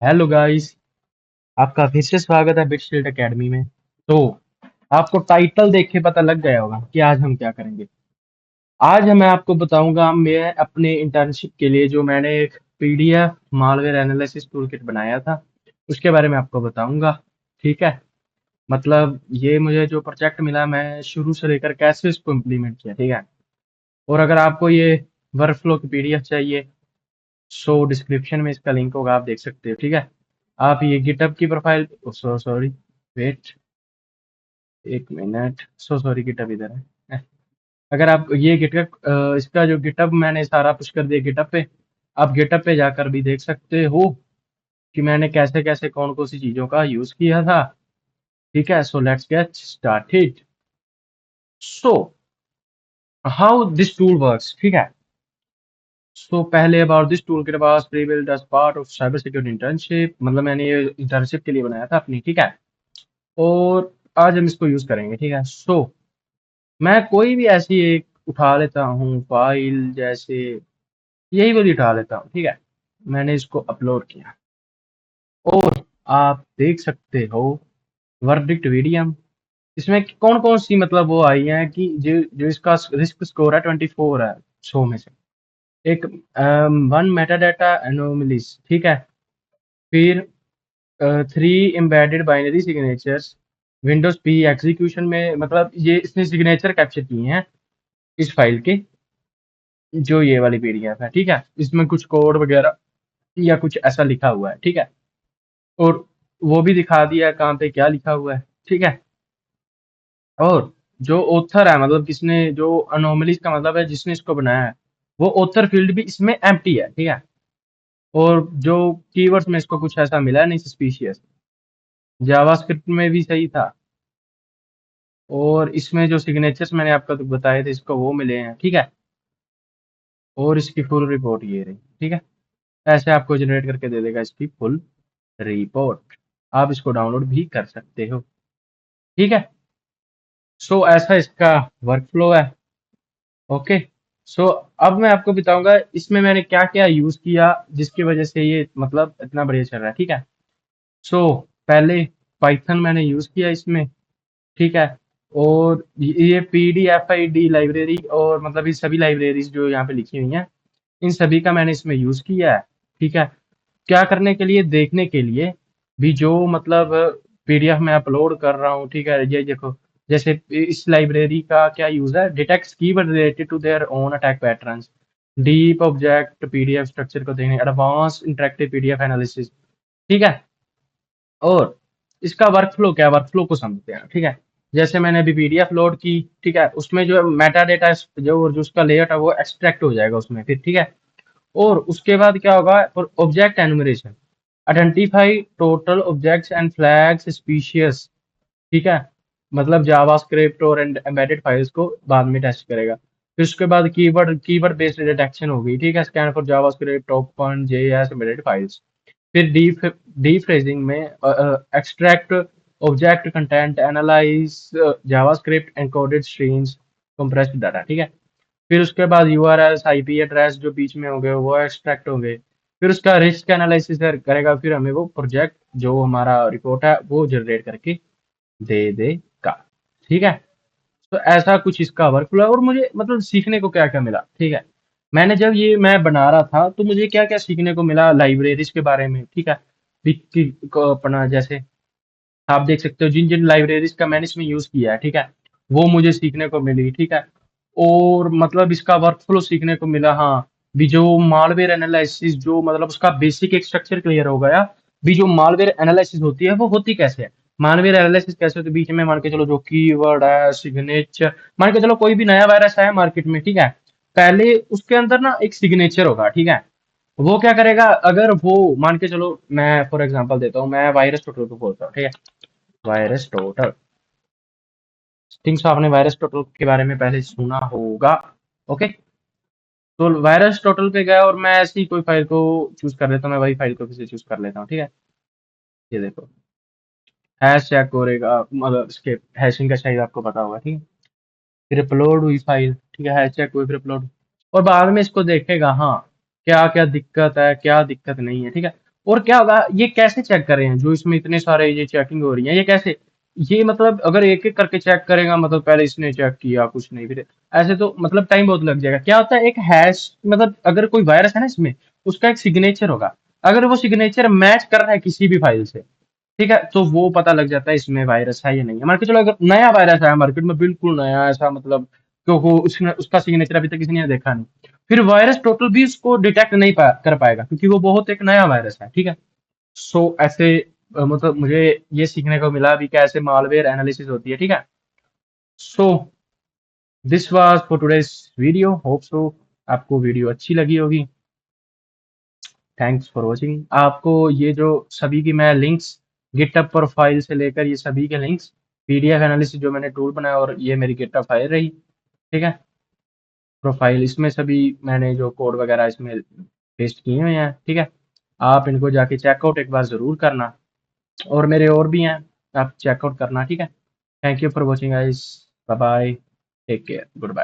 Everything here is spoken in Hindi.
Hello guys. आपका फिर से स्वागत है बिटशील्ड एकेडमी में। तो आपको टाइटल देख के पता लग गया होगा कि आज हम क्या करेंगे। आज मैं आपको बताऊंगा मैं अपने इंटर्नशिप के लिए जो मैंने एक पीडीएफ मालवेयर एनालिसिस टूलकिट बनाया था उसके बारे में आपको बताऊंगा। ठीक है। मतलब ये मुझे जो प्रोजेक्ट मिला मैं शुरू से लेकर कैसे इसको इम्प्लीमेंट किया। ठीक है। और अगर आपको ये वर्कफ्लो की पीडीएफ चाहिए सो डिस्क्रिप्शन में इसका लिंक होगा, आप देख सकते हो। ठीक है। आप ये गिटहब की प्रोफाइल, सॉरी, वेट, एक मिनट, सॉरी, गिटहब इधर है। अगर आप ये गिटहब, इसका जो गिटहब मैंने सारा पुश कर दिया गिटहब पे। आप गिटहब पे जाकर भी देख सकते हो कि मैंने कैसे कैसे कौन कौन सी चीजों का यूज किया था। ठीक है। So let's get started. So how this tool works. ठीक है। सो पहले about this tool kit was prebuilt as part of cyber security internship. मतलब मैंने ये इंटर्नशिप के लिए बनाया था अपनी। ठीक है। और आज हम इसको यूज करेंगे। ठीक है। सो मैं कोई भी ऐसी एक उठा लेता हूँ फाइल, जैसे यही वाली उठा लेता हूँ। ठीक है। मैंने इसको अपलोड किया और आप देख सकते हो वर्डिक्ट वीडियम। इसमें कौन कौन सी मतलब वो आई है कि जो जो इसका रिस्क स्कोर है 24 है 100 में से। एक वन मेटा डाटा एनोमलीज। ठीक है। फिर three embedded binary signatures Windows P execution में। मतलब ये इसने सिग्नेचर कैप्चर किए हैं इस फाइल के, जो ये वाली पीडीएफ है। ठीक है। इसमें कुछ कोड वगैरह या कुछ ऐसा लिखा हुआ है। ठीक है। और वो भी दिखा दिया कहाँ पे क्या लिखा हुआ है। ठीक है। और जो ऑथर है, मतलब किसने जो अनोमलीज का मतलब है जिसने इसको बनाया है, वो ऑथर फील्ड भी इसमें एम्प्टी है। ठीक है। और जो कीवर्ड्स में इसको कुछ ऐसा मिला नहीं सस्पिशियस। जावास्क्रिप्ट में भी सही था। और इसमें जो सिग्नेचर्स मैंने आपको तो बताए थे इसको वो मिले हैं। ठीक है। और इसकी फुल रिपोर्ट ये रही। ठीक है। ऐसे आपको जनरेट करके दे देगा इसकी फुल रिपोर्ट। आप इसको डाउनलोड भी कर सकते हो। ठीक है। सो ऐसा इसका वर्कफ्लो है। ओके। सो अब मैं आपको बताऊंगा इसमें मैंने क्या क्या यूज किया जिसकी वजह से ये मतलब इतना बढ़िया चल रहा है। ठीक है। सो पहले पाइथन मैंने यूज किया इसमें। ठीक है। और ये P D F I D library और मतलब ये सभी लाइब्रेरीज जो यहाँ पे लिखी हुई हैं, इन सभी का मैंने इसमें यूज किया है। ठीक है। क्या करने के लिए, देखने के लिए भी जो मतलब पीडीएफ में अपलोड कर रहा हूँ। ठीक है। ये देखो, जैसे इस लाइब्रेरी का क्या यूज है, detects keyword related to their own attack patterns, deep object PDF structure को देखने, एडवांस इंटरेक्टिव पीडीएफ एनालिसिस। ठीक है। और इसका वर्कफ्लो क्या है, वर्कफ्लो को समझते हैं। ठीक है। जैसे मैंने अभी पीडीएफ लोड की। ठीक है। उसमें जो मेटा डेटा जो उसका लेआउट है वो एक्सट्रैक्ट हो जाएगा उसमें फिर। ठीक है। और उसके बाद क्या होगा, object enumeration, identify total objects and flags species. ठीक है। मतलब जावास्क्रिप्ट और एम्बेडेड फाइल्स को बाद में टेस्ट करेगा। फिर उसके बाद कीवर्ड कीवर्ड बेस्ड डिटेक्शन होगी। ठीक है। Scan for JavaScript open JS embedded files. फिर डीफ्रेजिंग में extract object content, analyse JavaScript encoded streams, compressed data. ठीक है। फिर उसके बाद यूआरएल्स आईपी एड्रेस जो बीच में होंगे वो एक्सट्रैक्ट होंगे। फिर उसका रिस्क एनालिसिस करेगा, फिर हमें वो प्रोजेक्ट जो हमारा रिपोर्ट है वो जनरेट करके दे देगा। ठीक है। तो ऐसा कुछ इसका वर्कफ्लो है। और मुझे मतलब सीखने को क्या क्या मिला। ठीक है। मैंने जब ये मैं बना रहा था तो मुझे क्या क्या सीखने को मिला लाइब्रेरीज के बारे में। ठीक है। को अपना जैसे आप देख सकते हो जिन जिन लाइब्रेरीज का मैंने इसमें यूज किया है। ठीक है। वो मुझे सीखने को मिली। ठीक है। और मतलब इसका वर्कफ्लो सीखने को मिला। हाँ, भी जो मालवेयर एनालिसिस जो मतलब उसका बेसिक एक स्ट्रक्चर क्लियर हो गया। भी जो मालवेयर एनालिसिस होती है वो होती कैसे है, मालवेयर एनालिसिस कैसे होती है, बीच में मान के चलो जो कीवर्ड है, सिग्नेचर, मान के चलो कोई भी नया वायरस आया मार्केट में। ठीक है। पहले उसके अंदर ना एक सिग्नेचर होगा। ठीक है। वो क्या करेगा, अगर वो मान के चलो, मैं फॉर एग्जांपल देता हूँ, मैं वायरस टोटल को बोलता हूँ। ठीक है। वायरस टोटल थिंग्स, आपने वायरस टोटल के बारे में पहले सुना होगा। ओके। तो वायरस टोटल पे गया और मैं ऐसी कोई फाइल को चूज कर लेता हूँ, मैं वही फाइल को फिर से चूज कर लेता हूँ। ठीक है। ये देखो, हैश चेक करेगा, मतलब इसके हैशिंग का शायद आपको पता होगा। ठीक है। फिर अपलोड हुई फाइल। ठीक है। हैश चेक हुई, फिर अपलोड, और बाद में इसको देखेगा हाँ क्या क्या दिक्कत है क्या दिक्कत नहीं है। ठीक है। और क्या होगा, ये कैसे चेक कर रहे हैं जो इसमें इतने सारे ये चेकिंग हो रही है, ये कैसे, ये मतलब अगर एक एक करके चेक करेगा, मतलब पहले इसने चेक किया कुछ नहीं, फिर ऐसे तो मतलब टाइम बहुत लग जाएगा। क्या होता है, एक हैश, मतलब अगर कोई वायरस है ना इसमें, उसका एक सिग्नेचर होगा। अगर वो सिग्नेचर मैच कर रहा है किसी भी फाइल से, ठीक है, तो वो पता लग जाता है इसमें वायरस है या नहीं है। मान के चलो अगर नया वायरस आया मार्केट में, बिल्कुल नया, ऐसा मतलब क्योंकि उसने उसका सिग्नेचर अभी तक किसी ने देखा नहीं, फिर वायरस टोटल भी उसको डिटेक्ट नहीं कर पाएगा, क्योंकि वो बहुत एक नया वायरस है, ठीक है। सो ऐसे मतलब मुझे ये सीखने को मिला अभी कैसे मालवेयर एनालिसिस होती है, ठीक है। So this was for today's video, hope so आपको वीडियो अच्छी लगी होगी। Thanks for watching. आपको ये जो सभी की मैं लिंक्स, गिटहब प्रोफाइल से लेकर ये सभी के लिंक्स, पीडीएफ एनालिसिस जो मैंने टूल बनाया, और ये मेरी गिटहब फाइल रही, ठीक है, प्रोफाइल, इसमें सभी मैंने जो कोड वगैरह इसमें पेस्ट किए हुए हैं, ठीक है। आप इनको जाके चेकआउट एक बार ज़रूर करना, और मेरे और भी हैं, आप चेकआउट करना, ठीक है। Thank you for watching guys, bye bye, take care, good bye.